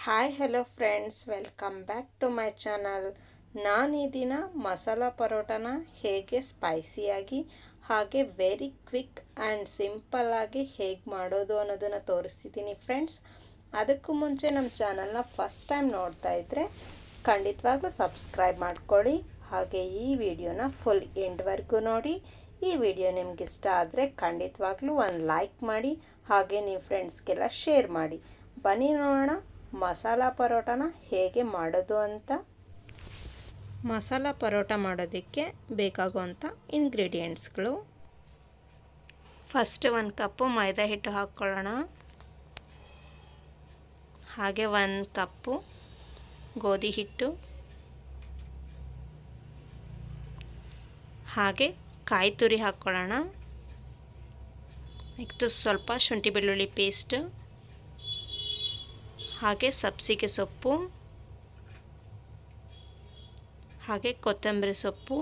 Hi hello friends, welcome back to my channel. ನಾನು ಈ ದಿನ ಮಸಾಲ ಪರೋಟನ ಹೇಗೆ ಸ್ಪೈಸಿಯಾಗಿ ಹಾಗೆ ವೆರಿ ಕ್ವಿಕ್ ಆ್ಯಂಡ್ ಸಿಂಪಲ್ಲಾಗಿ ಹೇಗೆ ಮಾಡೋದು ಅನ್ನೋದನ್ನು ತೋರಿಸ್ತಿದ್ದೀನಿ ಫ್ರೆಂಡ್ಸ್. ಅದಕ್ಕೂ ಮುಂಚೆ ನಮ್ಮ ಚಾನಲ್ನ ಫಸ್ಟ್ ಟೈಮ್ ನೋಡ್ತಾ ಇದ್ದರೆ ಖಂಡಿತವಾಗ್ಲೂ ಸಬ್ಸ್ಕ್ರೈಬ್ ಮಾಡ್ಕೊಳ್ಳಿ. ಹಾಗೆ ಈ ವಿಡಿಯೋನ ಫುಲ್ ಎಂಡ್ವರೆಗೂ ನೋಡಿ. ಈ ವಿಡಿಯೋ ನಿಮ್ಗೆ ಇಷ್ಟ ಆದರೆ ಖಂಡಿತವಾಗ್ಲೂ ಒಂದು ಲೈಕ್ ಮಾಡಿ, ಹಾಗೆ ನೀವು ಫ್ರೆಂಡ್ಸ್ಗೆಲ್ಲ ಶೇರ್ ಮಾಡಿ. ಬನ್ನಿ ನೋಡೋಣ ಮಸಾಲ ಪರೋಟನ ಹೇಗೆ ಮಾಡೋದು ಅಂತ. ಮಸಾಲ ಪರೋಟ ಮಾಡೋದಕ್ಕೆ ಬೇಕಾಗುವಂಥ ಇಂಗ್ರೀಡಿಯೆಂಟ್ಸ್ಗಳು: ಫಸ್ಟ್ 1 ಕಪ್ಪು ಮೈದಾ ಹಿಟ್ಟು ಹಾಕ್ಕೊಳ್ಳೋಣ. ಹಾಗೆ 1 ಕಪ್ಪು ಗೋಧಿ ಹಿಟ್ಟು, ಹಾಗೆ ಕಾಯಿ ತುರಿ ಹಾಕ್ಕೊಳ್ಳೋಣ. ನೆಕ್ಸ್ಟ್ ಸ್ವಲ್ಪ ಶುಂಠಿ ಬೆಳ್ಳುಳ್ಳಿ ಪೇಸ್ಟ್, ಹಾಗೆ ಸಬ್ಸಿಗೆ ಸೊಪ್ಪು, ಹಾಗೆ ಕೊತ್ತಂಬರಿ ಸೊಪ್ಪು,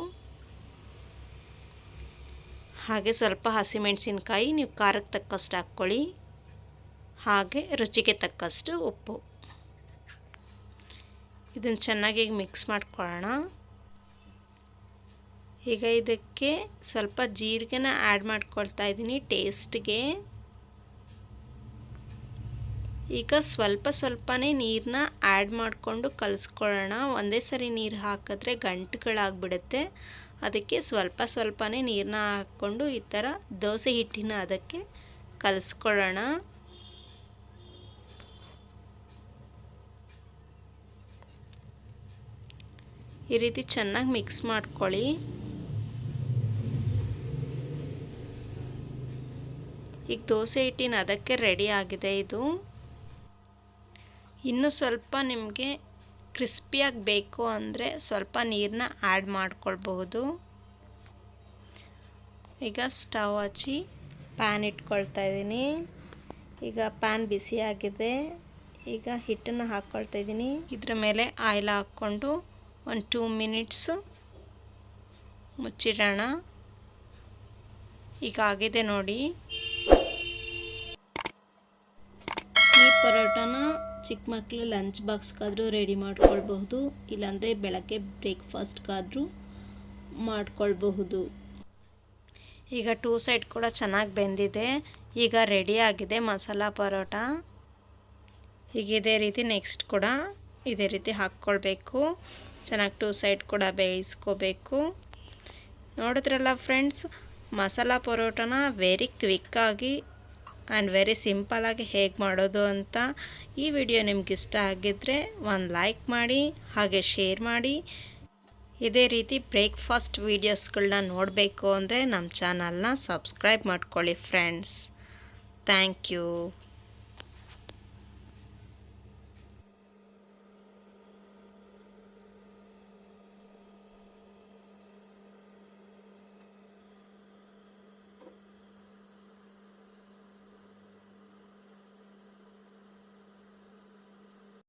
ಹಾಗೆ ಸ್ವಲ್ಪ ಹಸಿಮೆಣಸಿನ್ಕಾಯಿ, ನೀವು ಖಾರಕ್ಕೆ ತಕ್ಕಷ್ಟು ಹಾಕ್ಕೊಳ್ಳಿ, ಹಾಗೆ ರುಚಿಗೆ ತಕ್ಕಷ್ಟು ಉಪ್ಪು. ಇದನ್ನು ಚೆನ್ನಾಗಿ ಮಿಕ್ಸ್ ಮಾಡ್ಕೊಳ್ಳೋಣ. ಈಗ ಇದಕ್ಕೆ ಸ್ವಲ್ಪ ಜೀರಿಗೆನ ಆ್ಯಡ್ ಮಾಡ್ಕೊಳ್ತಾ ಇದ್ದೀನಿ ಟೇಸ್ಟ್ಗೆ. ಈಗ ಸ್ವಲ್ಪನೇ ನೀರನ್ನ ಆ್ಯಡ್ ಮಾಡಿಕೊಂಡು ಕಲಿಸ್ಕೊಳ್ಳೋಣ. ಒಂದೇ ಸರಿ ನೀರು ಹಾಕಿದ್ರೆ ಗಂಟುಗಳಾಗ್ಬಿಡುತ್ತೆ. ಅದಕ್ಕೆ ಸ್ವಲ್ಪನೇ ನೀರನ್ನ ಹಾಕ್ಕೊಂಡು ಈ ಥರ ದೋಸೆ ಹಿಟ್ಟಿನ ಅದಕ್ಕೆ ಕಲಿಸ್ಕೊಳ್ಳೋಣ. ಈ ರೀತಿ ಚೆನ್ನಾಗಿ ಮಿಕ್ಸ್ ಮಾಡ್ಕೊಳ್ಳಿ. ಈಗ ದೋಸೆ ಹಿಟ್ಟಿನ ಅದಕ್ಕೆ ರೆಡಿ ಆಗಿದೆ ಇದು. ಇನ್ನೂ ಸ್ವಲ್ಪ ನಿಮಗೆ ಕ್ರಿಸ್ಪಿಯಾಗಿ ಬೇಕು ಅಂದರೆ ಸ್ವಲ್ಪ ನೀರನ್ನ ಆ್ಯಡ್ ಮಾಡ್ಕೊಳ್ಬಹುದು. ಈಗ ಸ್ಟವ್ ಹಚ್ಚಿ ಪ್ಯಾನ್ ಇಟ್ಕೊಳ್ತಾ ಇದ್ದೀನಿ. ಈಗ ಪ್ಯಾನ್ ಬಿಸಿಯಾಗಿದೆ. ಈಗ ಹಿಟ್ಟನ್ನು ಹಾಕ್ಕೊಳ್ತಾ ಇದ್ದೀನಿ. ಇದ್ರ ಮೇಲೆ ಆಯಿಲ್ ಹಾಕ್ಕೊಂಡು ಒಂದು 2 ಮಿನಿಟ್ಸ್ ಮುಚ್ಚಿಡೋಣ. ಈಗ ಆಗಿದೆ ನೋಡಿ. ಈ ಪರೋಟನ ಚಿಕ್ಕ ಮಕ್ಕಳು ಲಂಚ್ ಬಾಕ್ಸ್ಗಾದರೂ ರೆಡಿ ಮಾಡ್ಕೊಳ್ಬಹುದು, ಇಲ್ಲಾಂದರೆ ಬೆಳಗ್ಗೆ ಬ್ರೇಕ್ಫಾಸ್ಟ್ಗಾದರೂ ಮಾಡ್ಕೊಳ್ಬಹುದು. ಈಗ 2 ಸೈಡ್ ಕೂಡ ಚೆನ್ನಾಗಿ ಬೆಂದಿದೆ. ಈಗ ರೆಡಿ ಆಗಿದೆ ಮಸಾಲ ಪರೋಟ. ಈಗ ಇದೇ ರೀತಿ ನೆಕ್ಸ್ಟ್ ಕೂಡ ಇದೇ ರೀತಿ ಹಾಕ್ಕೊಳ್ಬೇಕು. ಚೆನ್ನಾಗಿ 2 ಸೈಡ್ ಕೂಡ ಬೇಯಿಸ್ಕೋಬೇಕು. ನೋಡಿದ್ರಲ್ಲ ಫ್ರೆಂಡ್ಸ್, ಮಸಾಲ ಪರೋಟನ ವೆರಿ ಕ್ವಿಕ್ಕಾಗಿ ಆ್ಯಂಡ್ ವೆರಿ ಸಿಂಪಲ್ಲಾಗಿ ಹೇಗೆ ಮಾಡೋದು ಅಂತ. ಈ ವಿಡಿಯೋ ನಿಮ್ಗೆ ಇಷ್ಟ ಆಗಿದ್ದರೆ ಒಂದು ಲೈಕ್ ಮಾಡಿ, ಹಾಗೆ ಶೇರ್ ಮಾಡಿ. ಇದೇ ರೀತಿ ಬ್ರೇಕ್ಫಾಸ್ಟ್ ವೀಡಿಯೋಸ್ಗಳನ್ನ ನೋಡಬೇಕು ಅಂದರೆ ನಮ್ಮ ಚಾನಲ್ನ ಸಬ್ಸ್ಕ್ರೈಬ್ ಮಾಡ್ಕೊಳ್ಳಿ ಫ್ರೆಂಡ್ಸ್. Thank you.